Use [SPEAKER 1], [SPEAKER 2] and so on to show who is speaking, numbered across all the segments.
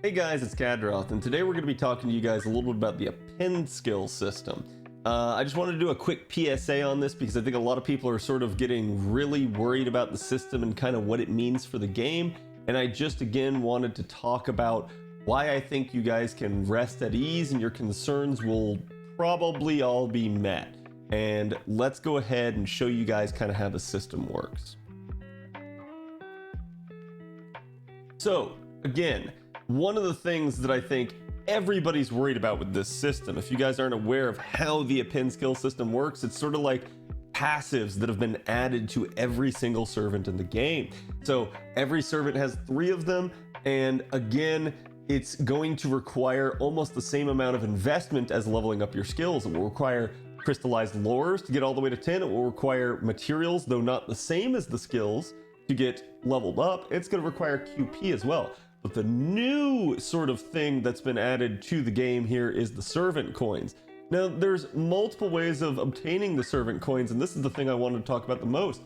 [SPEAKER 1] Hey guys, it's Khadroth, and today we're going to be talking to you guys a little bit about the Append skill system. I just wanted to do a quick PSA on this because I think a lot of people are sort of getting really worried about the system and kind of what it means for the game. And I just again wanted to talk about why I think you guys can rest at ease and your concerns will probably all be met. And let's go ahead and show you guys kind of how the system works. So again, one of the things that I think everybody's worried about with this system, if you guys aren't aware of how the Append skill system works, it's sort of like passives that have been added to every single servant in the game. So every servant has 3 of them, and again, it's going to require almost the same amount of investment as leveling up your skills. It will require crystallized lores to get all the way to 10. It will require materials, though not the same as the skills, to get leveled up. It's going to require QP as well. But the new sort of thing that's been added to the game here is the servant coins. Now, there's multiple ways of obtaining the servant coins, and this is the thing I wanted to talk about the most.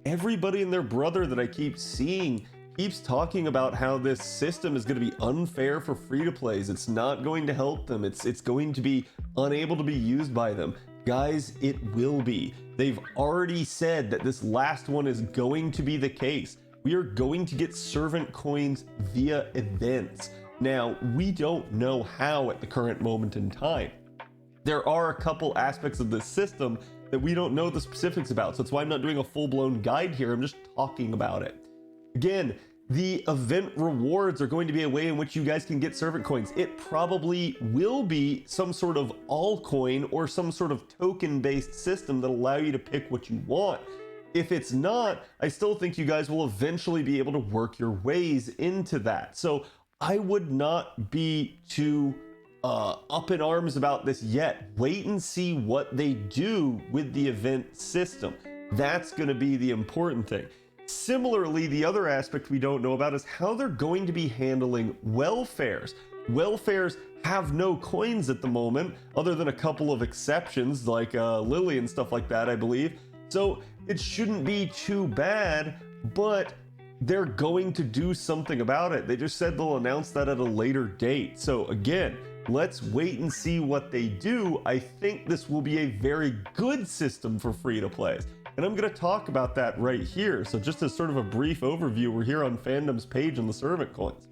[SPEAKER 1] Everybody and their brother that I keep seeing keeps talking about how this system is going to be unfair for free-to-plays. It's not going to help them. It's going to be unable to be used by them. Guys, it will be. They've already said that this last one is going to be the case. We are going to get servant coins via events. Now, we don't know how at the current moment in time. There are a couple aspects of this system that we don't know the specifics about, so that's why I'm not doing a full-blown guide here. I'm just talking about it. Again, the event rewards are going to be a way in which you guys can get servant coins. It probably will be some sort of all coin or some sort of token-based system that allow you to pick what you want. If it's not, I still think you guys will eventually be able to work your ways into that. So I would not be too up in arms about this yet. Wait and see what they do with the event system. That's going to be the important thing. Similarly, the other aspect we don't know about is how they're going to be handling welfares. Welfares have no coins at the moment, other than a couple of exceptions like Lily and stuff like that, I believe. So it shouldn't be too bad, but they're going to do something about it. They just said they'll announce that at a later date. So again, let's wait and see what they do. I think this will be a very good system for free-to-plays. And I'm going to talk about that right here. So just as sort of a brief overview, we're here on Fandom's page on the servant coins.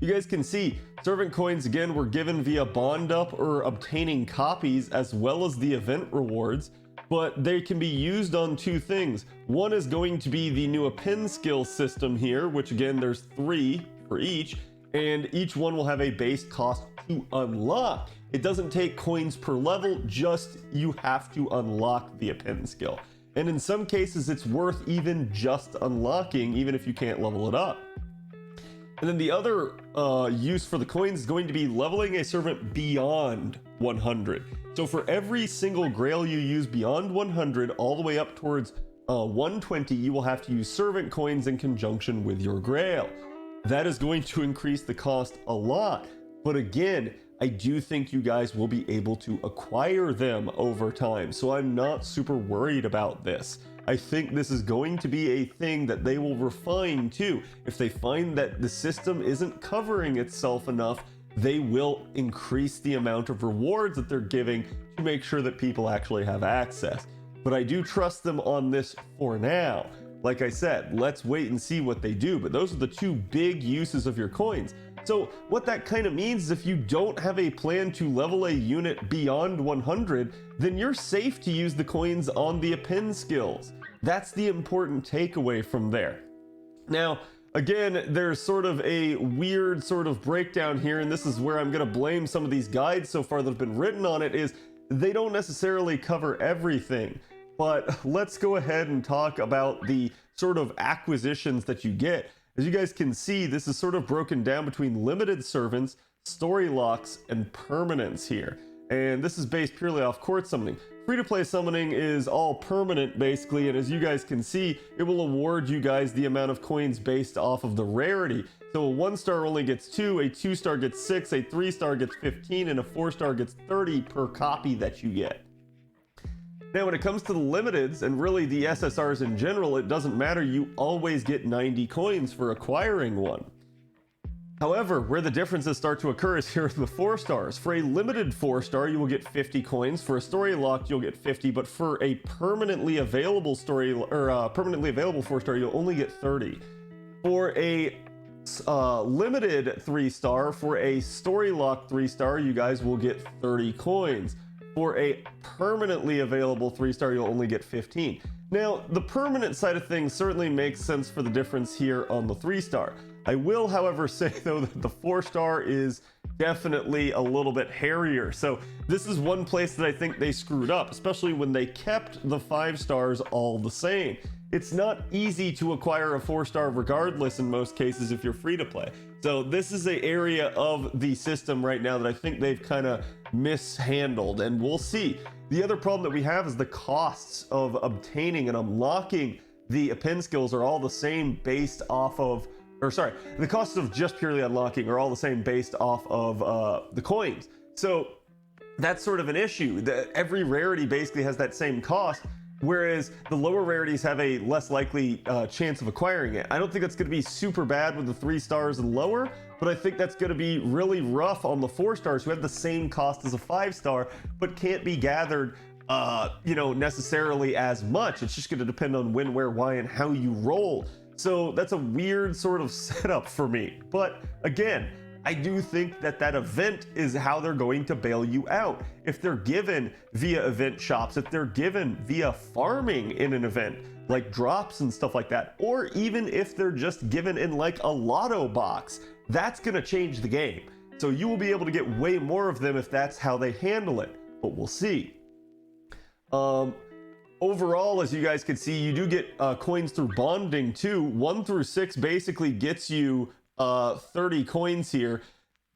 [SPEAKER 1] You guys can see servant coins again were given via bond up or obtaining copies, as well as the event rewards. But they can be used on 2 things. One is going to be the new Append skill system here, which again, there's 3 for each, and each one will have a base cost to unlock. It doesn't take coins per level, just you have to unlock the Append skill. And in some cases, it's worth even just unlocking, even if you can't level it up. And then the other use for the coins is going to be leveling a servant beyond 100. So for every single grail you use beyond 100 all the way up towards 120, you will have to use servant coins in conjunction with your grail. That is going to increase the cost a lot. But again, I do think you guys will be able to acquire them over time. So I'm not super worried about this. I think this is going to be a thing that they will refine too. If they find that the system isn't covering itself enough, they will increase the amount of rewards that they're giving to make sure that people actually have access. But I do trust them on this for now. Like I said, let's wait and see what they do. But those are the 2 big uses of your coins. So what that kind of means is if you don't have a plan to level a unit beyond 100, then you're safe to use the coins on the Append skills. That's the important takeaway from there. Now, again, there's sort of a weird sort of breakdown here, and this is where I'm going to blame some of these guides so far that have been written on it, is they don't necessarily cover everything. But let's go ahead and talk about the sort of acquisitions that you get. As you guys can see, this is sort of broken down between limited servants, story locks, and permanents here. And this is based purely off court summoning. Free-to-play summoning is all permanent basically, and as you guys can see, it will award you guys the amount of coins based off of the rarity. So a 1-star only gets 2, a 2-star gets 6, a 3-star gets 15, and a 4-star gets 30 per copy that you get. Now, when it comes to the limiteds, and really the SSRs in general, it doesn't matter. You always get 90 coins for acquiring one. However, where the differences start to occur is here in the 4 stars. For a limited 4-star, you will get 50 coins. For a story locked, you'll get 50, but for a permanently available story or permanently available 4-star, you'll only get 30. For a limited 3-star, for a story locked 3-star, you guys will get 30 coins. For a permanently available 3-star, you'll only get 15. Now, the permanent side of things certainly makes sense for the difference here on the 3-star. I will, however, say though that the 4-star is definitely a little bit hairier. So this is one place that I think they screwed up, especially when they kept the 5 stars all the same. It's not easy to acquire a 4-star regardless in most cases if you're free to play. So this is an area of the system right now that I think they've kind of mishandled, and we'll see. The other problem that we have is the costs of obtaining and unlocking the Append skills are all the same based off of, or sorry, the costs of just purely unlocking are all the same based off of the coins. So that's sort of an issue. Every rarity basically has that same cost, whereas the lower rarities have a less likely chance of acquiring it. I don't think that's going to be super bad with the 3 stars and lower, but I think that's going to be really rough on the 4 stars who have the same cost as a 5-star, but can't be gathered necessarily as much. It's just going to depend on when, where, why, and how you roll. So that's a weird sort of setup for me. But again, I do think that that event is how they're going to bail you out. If they're given via event shops, if they're given via farming in an event, like drops and stuff like that, or even if they're just given in like a lotto box, that's going to change the game. So you will be able to get way more of them if that's how they handle it, but we'll see. Overall, as you guys can see, you do get coins through bonding too. 1 through 6 basically gets you 30 coins here.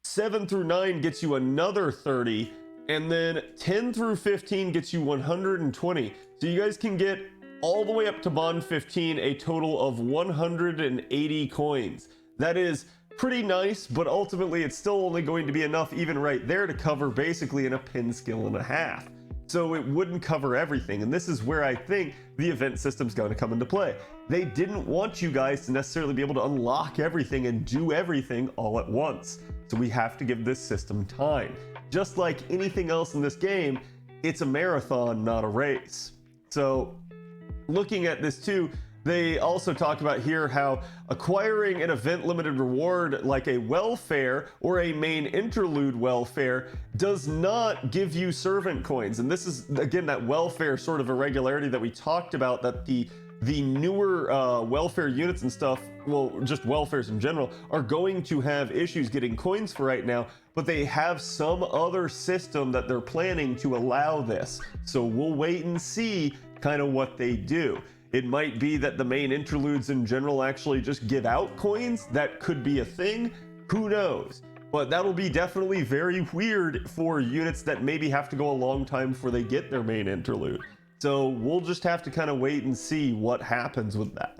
[SPEAKER 1] 7 through 9 gets you another 30, and then 10 through 15 gets you 120. So you guys can get all the way up to bond 15 a total of 180 coins. That is pretty nice, but ultimately it's still only going to be enough even right there to cover basically an Append skill and a half. So it wouldn't cover everything, and this is where I think the event system's going to come into play. They didn't want you guys to necessarily be able to unlock everything and do everything all at once. So we have to give this system time. Just like anything else in this game, it's a marathon, not a race. So looking at this too, they also talk about here how acquiring an event limited reward like a welfare or a main interlude welfare does not give you servant coins. And this is, again, that welfare sort of irregularity that we talked about, that the newer welfare units and stuff, well, just welfares in general, are going to have issues getting coins for right now, but they have some other system that they're planning to allow this. So we'll wait and see kind of what they do. It might be that the main interludes in general actually just give out coins. That could be a thing. Who knows? But that'll be definitely very weird for units that maybe have to go a long time before they get their main interlude. So we'll just have to kind of wait and see what happens with that.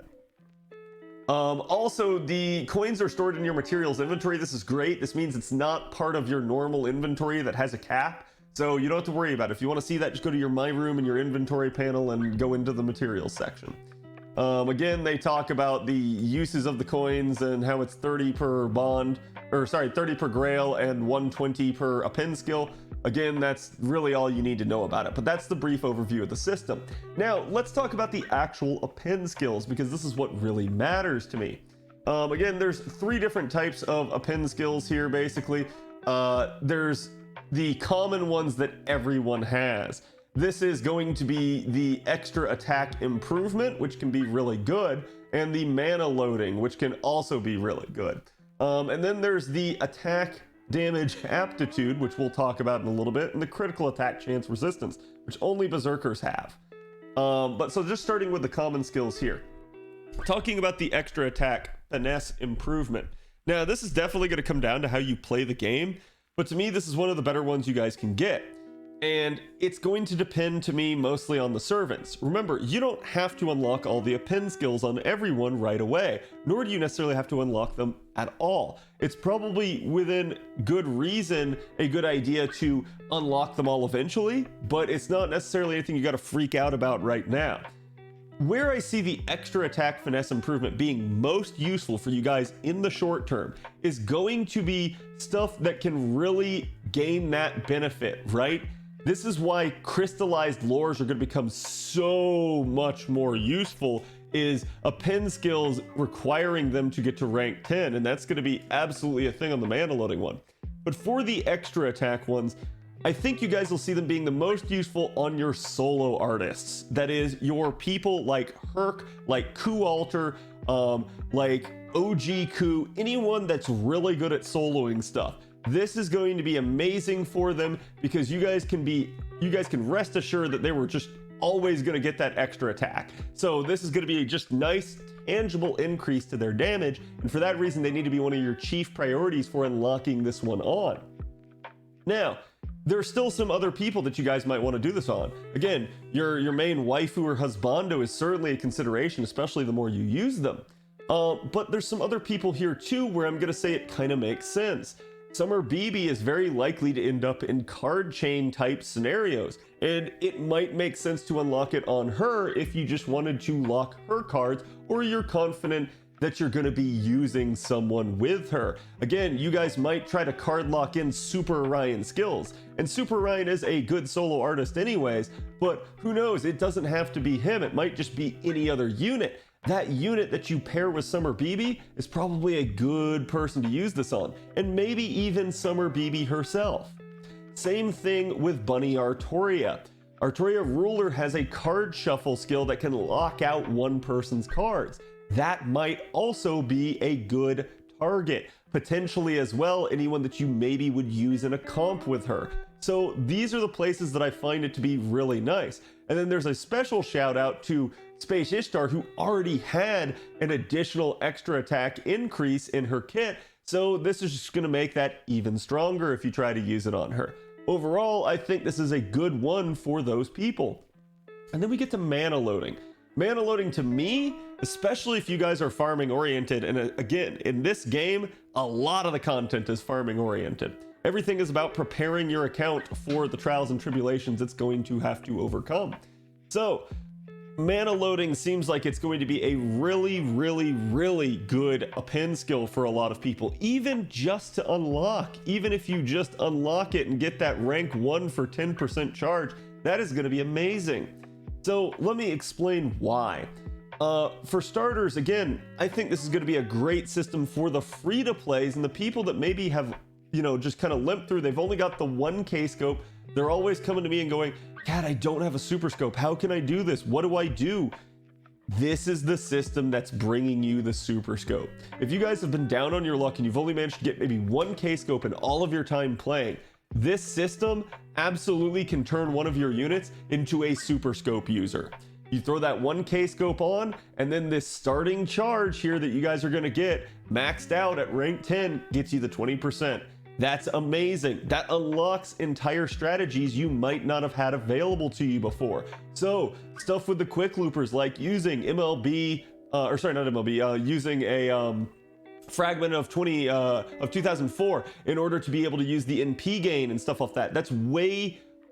[SPEAKER 1] Also, the coins are stored in your materials inventory. This is great. This means it's not part of your normal inventory that has a cap. So you don't have to worry about it. If you want to see that, just go to your My Room and your inventory panel and go into the materials section. Again, they talk about the uses of the coins and how it's 30 per bond, or sorry, 30 per grail and 120 per Append skill. Again, that's really all you need to know about it, but that's the brief overview of the system. Now, let's talk about the actual Append skills, because this is what really matters to me. Again, there's 3 different types of Append skills here, basically. There's the common ones that everyone has. This is going to be the extra attack improvement, which can be really good, and the mana loading, which can also be really good. And then there's the attack damage aptitude, which we'll talk about in a little bit, and the critical attack chance resistance, which only berserkers have. But so just starting with the common skills here. Talking about the extra attack finesse improvement. Now, this is definitely going to come down to how you play the game, but to me, this is one of the better ones you guys can get. And it's going to depend to me mostly on the servants. Remember, you don't have to unlock all the Append skills on everyone right away, nor do you necessarily have to unlock them at all. It's probably within good reason a good idea to unlock them all eventually, but it's not necessarily anything you got to freak out about right now. Where I see the extra attack finesse improvement being most useful for you guys in the short term is going to be stuff that can really gain that benefit, right? This is why crystallized lores are going to become so much more useful, is Append skills requiring them to get to rank 10, and that's going to be absolutely a thing on the mana loading one. But for the extra attack ones, I think you guys will see them being the most useful on your solo artists. That is, your people like Herc, like Ku Alter, like OG Ku, anyone that's really good at soloing stuff. This is going to be amazing for them because you guys can rest assured that they were just always going to get that extra attack. So this is going to be a just nice, tangible increase to their damage, and for that reason, they need to be one of your chief priorities for unlocking this one on. Now, there are still some other people that you guys might want to do this on. Again, your main waifu or husbando is certainly a consideration, especially the more you use them. But there's some other people here too where I'm going to say it kind of makes sense. Summer BB is very likely to end up in card chain type scenarios, and it might make sense to unlock it on her if you just wanted to lock her cards, or you're confident that you're going to be using someone with her. Again, you guys might try to card lock in Super Orion skills, and Super Orion is a good solo artist anyways, but who knows, it doesn't have to be him, it might just be any other unit. That unit that you pair with Summer BB is probably a good person to use this on, and maybe even Summer BB herself. Same thing with Bunny Artoria. Artoria Ruler has a card shuffle skill that can lock out one person's cards. That might also be a good target. Potentially as well, anyone that you maybe would use in a comp with her. So these are the places that I find it to be really nice. And then there's a special shout out to Space Ishtar, who already had an additional extra attack increase in her kit. So this is just going to make that even stronger if you try to use it on her. Overall, I think this is a good one for those people. And then we get to mana loading. Mana loading to me, especially if you guys are farming oriented, and again, in this game, a lot of the content is farming oriented. Everything is about preparing your account for the trials and tribulations it's going to have to overcome. So, mana loading seems like it's going to be a really, really, really good append skill for a lot of people, even just to unlock. Even if you just unlock it and get that rank 1 for 10% charge, that is going to be amazing. So let me explain why. For starters, again, I think this is going to be a great system for the free-to-plays and the people that maybe have, just kind of limped through. They've only got the 1K scope. They're always coming to me and going, "Cat, I don't have a super scope. How can I do this? What do I do?" This is the system that's bringing you the super scope. If you guys have been down on your luck and you've only managed to get maybe 1K scope in all of your time playing, this system absolutely can turn one of your units into a super scope user. You throw that 1K scope on, and then this starting charge here that you guys are going to get maxed out at rank 10 gets you the 20%. That's amazing. That unlocks entire strategies you might not have had available to you before. So stuff with the quick loopers, like using MLB, using a fragment of 2004 in order to be able to use the NP gain and stuff like that. That's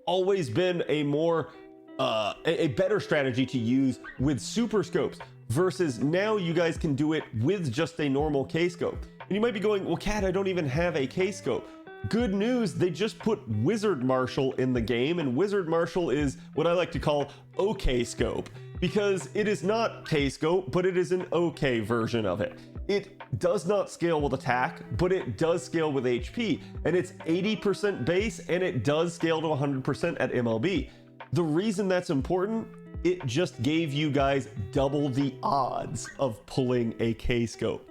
[SPEAKER 1] always been a more a better strategy to use with super scopes, versus now you guys can do it with just a normal K scope. And you might be going, "Well, Cat, I don't even have a K scope." Good news, they just put Wizard Marshal in the game, and Wizard Marshal is what I like to call OK scope, because it is not K scope, but it is an OK version of it. It does not scale with attack, but it does scale with HP, and it's 80% base, and it does scale to 100% at MLB. The reason that's important, it just gave you guys double the odds of pulling a K scope.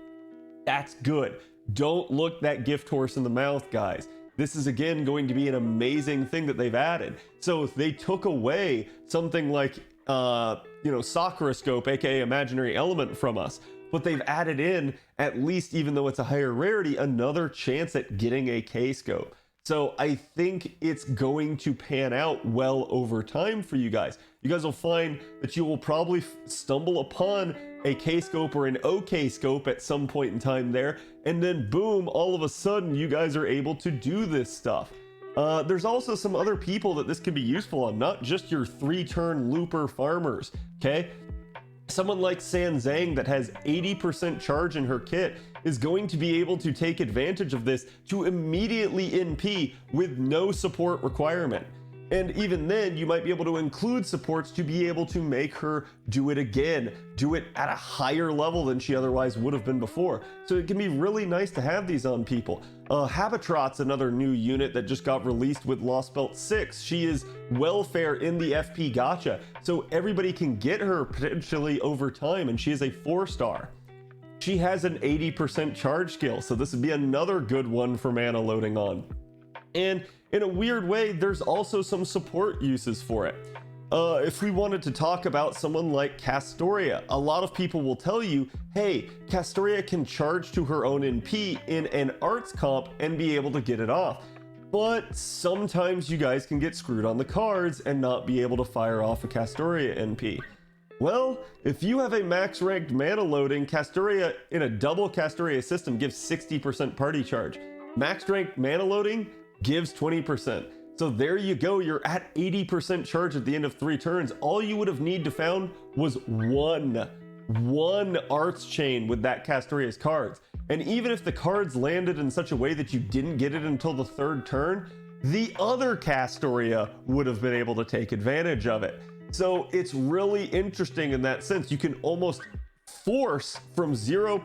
[SPEAKER 1] That's good. Don't look that gift horse in the mouth, guys. This is again going to be an amazing thing that they've added. So if they took away something like Sakura scope, aka imaginary element, from us, but they've added in, at least even though it's a higher rarity, another chance at getting a K scope. So I think it's going to pan out well over time for you guys. You guys will find that you will probably stumble upon a K scope or an OK scope at some point in time there, and then boom, all of a sudden you guys are able to do this stuff. There's also some other people that this can be useful on, not just your 3-turn looper farmers, okay? Someone like San Zhang that has 80% charge in her kit is going to be able to take advantage of this to immediately NP with no support requirement. And even then, you might be able to include supports to be able to make her do it again, do it at a higher level than she otherwise would have been before. So it can be really nice to have these on people. Khadroth's another new unit that just got released with Lost Belt 6. She is welfare in the FP gacha, so everybody can get her potentially over time, and she is a 4-star. She has an 80% charge skill, so this would be another good one for mana loading on. And in a weird way, there's also some support uses for it. If we wanted to talk about someone like Castoria, a lot of people will tell you, hey, Castoria can charge to her own NP in an arts comp and be able to get it off. But sometimes you guys can get screwed on the cards and not be able to fire off a Castoria NP. Well, if you have a max ranked mana loading, Castoria in a double Castoria system gives 60% party charge. Max ranked mana loading gives 20%. So there you go, you're at 80% charge at the end of 3 turns. All you would have need to found was one arts chain with that Castoria's cards. And even if the cards landed in such a way that you didn't get it until the 3rd turn, the other Castoria would have been able to take advantage of it. So it's really interesting in that sense. You can almost force from zero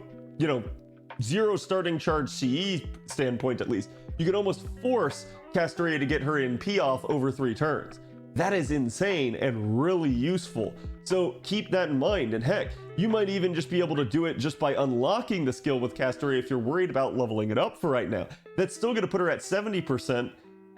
[SPEAKER 1] starting charge CE standpoint at least, you can almost force Castoria to get her NP off over 3 turns. That is insane and really useful. So keep that in mind, and heck, you might even just be able to do it just by unlocking the skill with Castoria if you're worried about leveling it up for right now. That's still going to put her at 70%.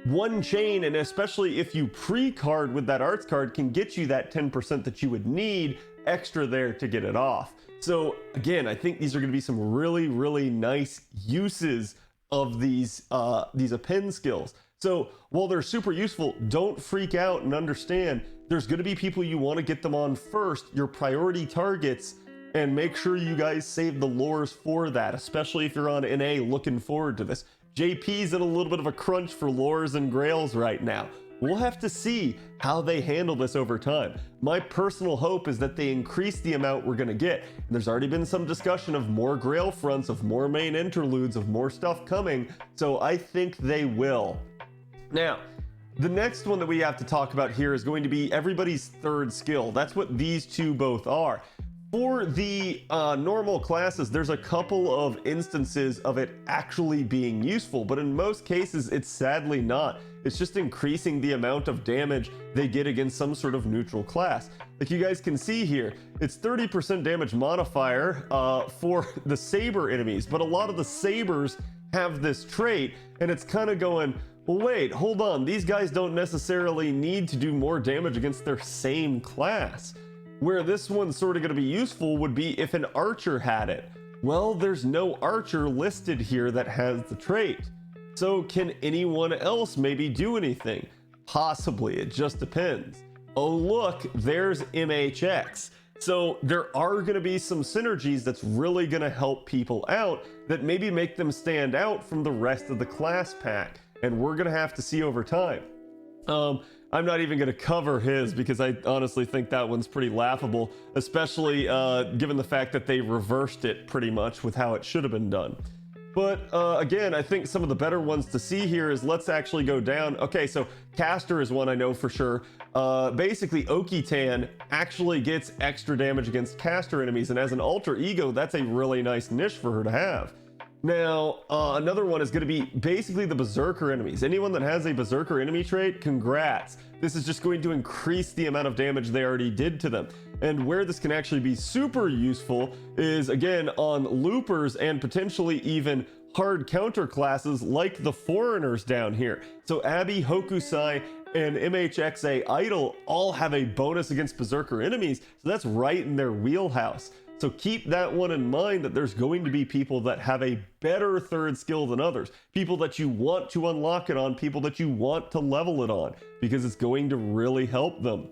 [SPEAKER 1] One chain, and especially if you pre-card with that arts card, can get you that 10% that you would need extra there to get it off. So again, I think these are going to be some really, really nice uses of these append skills. So while they're super useful, don't freak out and understand there's going to be people you want to get them on first, your priority targets, and make sure you guys save the lures for that, especially if you're on NA looking forward to this. JP's in a little bit of a crunch for lures and grails right now. We'll have to see how they handle this over time. My personal hope is that they increase the amount we're gonna get. There's already been some discussion of more grail fronts, of more main interludes, of more stuff coming, so I think they will. Now, the next one that we have to talk about here is going to be everybody's 3rd skill. That's what these two both are. For the normal classes, there's a couple of instances of it actually being useful, but in most cases, it's sadly not. It's just increasing the amount of damage they get against some sort of neutral class. Like you guys can see here, it's 30% damage modifier for the saber enemies, but a lot of the sabers have this trait, and it's kind of going, well, wait, hold on, these guys don't necessarily need to do more damage against their same class. Where this one's sort of going to be useful would be if an archer had it. Well, there's no archer listed here that has the trait. So can anyone else maybe do anything? Possibly, it just depends. Oh look, there's MHX. So there are going to be some synergies that's really going to help people out that maybe make them stand out from the rest of the class pack. And we're going to have to see over time. I'm not even going to cover his because I honestly think that one's pretty laughable, especially given the fact that they reversed it pretty much with how it should have been done. But again, I think some of the better ones to see here is let's actually go down. Okay, so Caster is one I know for sure. Basically, Okitan actually gets extra damage against Caster enemies, and as an alter ego, that's a really nice niche for her to have. Now, another one is going to be basically the Berserker enemies. Anyone that has a Berserker enemy trait, congrats. This is just going to increase the amount of damage they already did to them. And where this can actually be super useful is, again, on loopers and potentially even hard counter classes like the Foreigners down here. So Abby, Hokusai, and MHXA Idol all have a bonus against Berserker enemies, so that's right in their wheelhouse. So keep that one in mind, that there's going to be people that have a better 3rd skill than others. People that you want to unlock it on, people that you want to level it on, because it's going to really help them.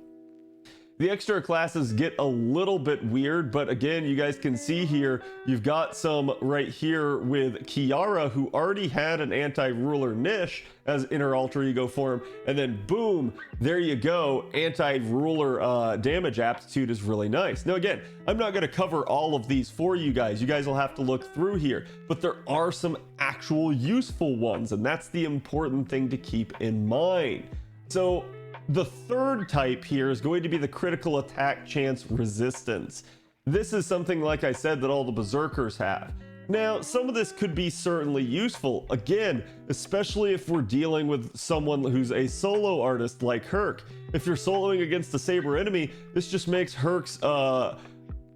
[SPEAKER 1] The extra classes get a little bit weird, but again, you guys can see here, you've got some right here with Kiara, who already had an anti-ruler niche as inner alter ego form, and then boom, there you go, anti-ruler damage aptitude is really nice. Now again, I'm not going to cover all of these for you guys will have to look through here, but there are some actual useful ones, and that's the important thing to keep in mind. So the third type here is going to be the critical attack chance resistance. This is something, like I said, that all the berserkers have. Now, some of this could be certainly useful, again, especially if we're dealing with someone who's a solo artist like Herc. If you're soloing against a saber enemy, this just makes Herc's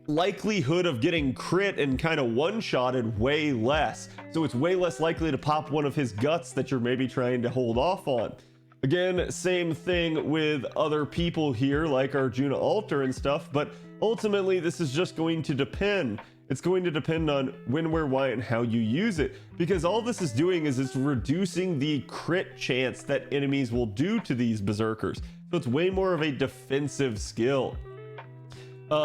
[SPEAKER 1] likelihood of getting crit and kind of one-shotted way less. So it's way less likely to pop one of his guts that you're maybe trying to hold off on. Again, same thing with other people here, like Arjuna Alter and stuff, but ultimately this is just going to depend. It's going to depend on when, where, why, and how you use it, because all this is doing is it's reducing the crit chance that enemies will do to these berserkers. So it's way more of a defensive skill.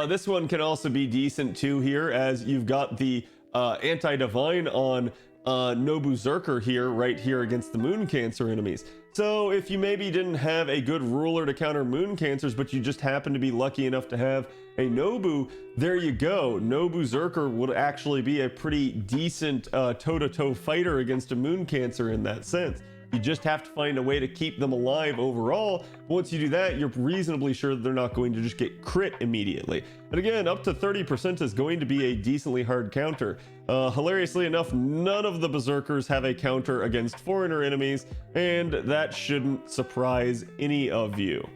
[SPEAKER 1] This one can also be decent too here, as you've got the anti-divine on Nobu Zerker here, right here against the moon cancer enemies. So if you maybe didn't have a good ruler to counter moon cancers, but you just happen to be lucky enough to have a Nobu, there you go. Nobu Zerker would actually be a pretty decent toe-to-toe fighter against a moon cancer in that sense. You just have to find a way to keep them alive overall. Once you do that, you're reasonably sure that they're not going to just get crit immediately. And again, up to 30% is going to be a decently hard counter. Hilariously enough, none of the berserkers have a counter against foreigner enemies, and that shouldn't surprise any of you.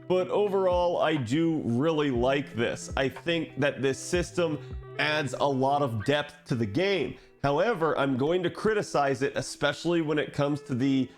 [SPEAKER 1] But overall, I do really like this. I think that this system adds a lot of depth to the game. However, I'm going to criticize it, especially when it comes to the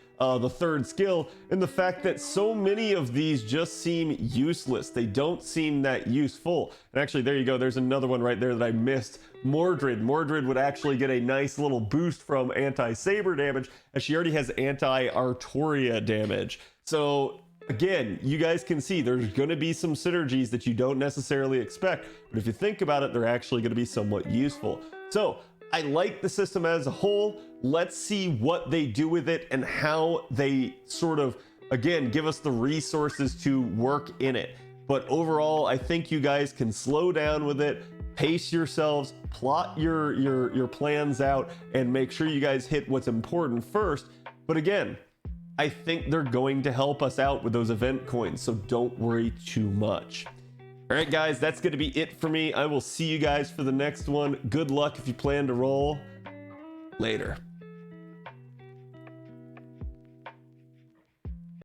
[SPEAKER 1] third skill, and the fact that so many of these just seem useless. They don't seem that useful. And actually, there you go. There's another one right there that I missed. Mordred. Mordred would actually get a nice little boost from anti-saber damage, as she already has anti-Artoria damage. So again, you guys can see there's going to be some synergies that you don't necessarily expect, but if you think about it, they're actually going to be somewhat useful. So I like the system as a whole. Let's see what they do with it and how they sort of, again, give us the resources to work in it. But overall, I think you guys can slow down with it, pace yourselves, plot your plans out, and make sure you guys hit what's important first. But again, I think they're going to help us out with those event coins, so don't worry too much. All right, guys, that's going to be it for me. I will see you guys for the next one. Good luck if you plan to roll. Later.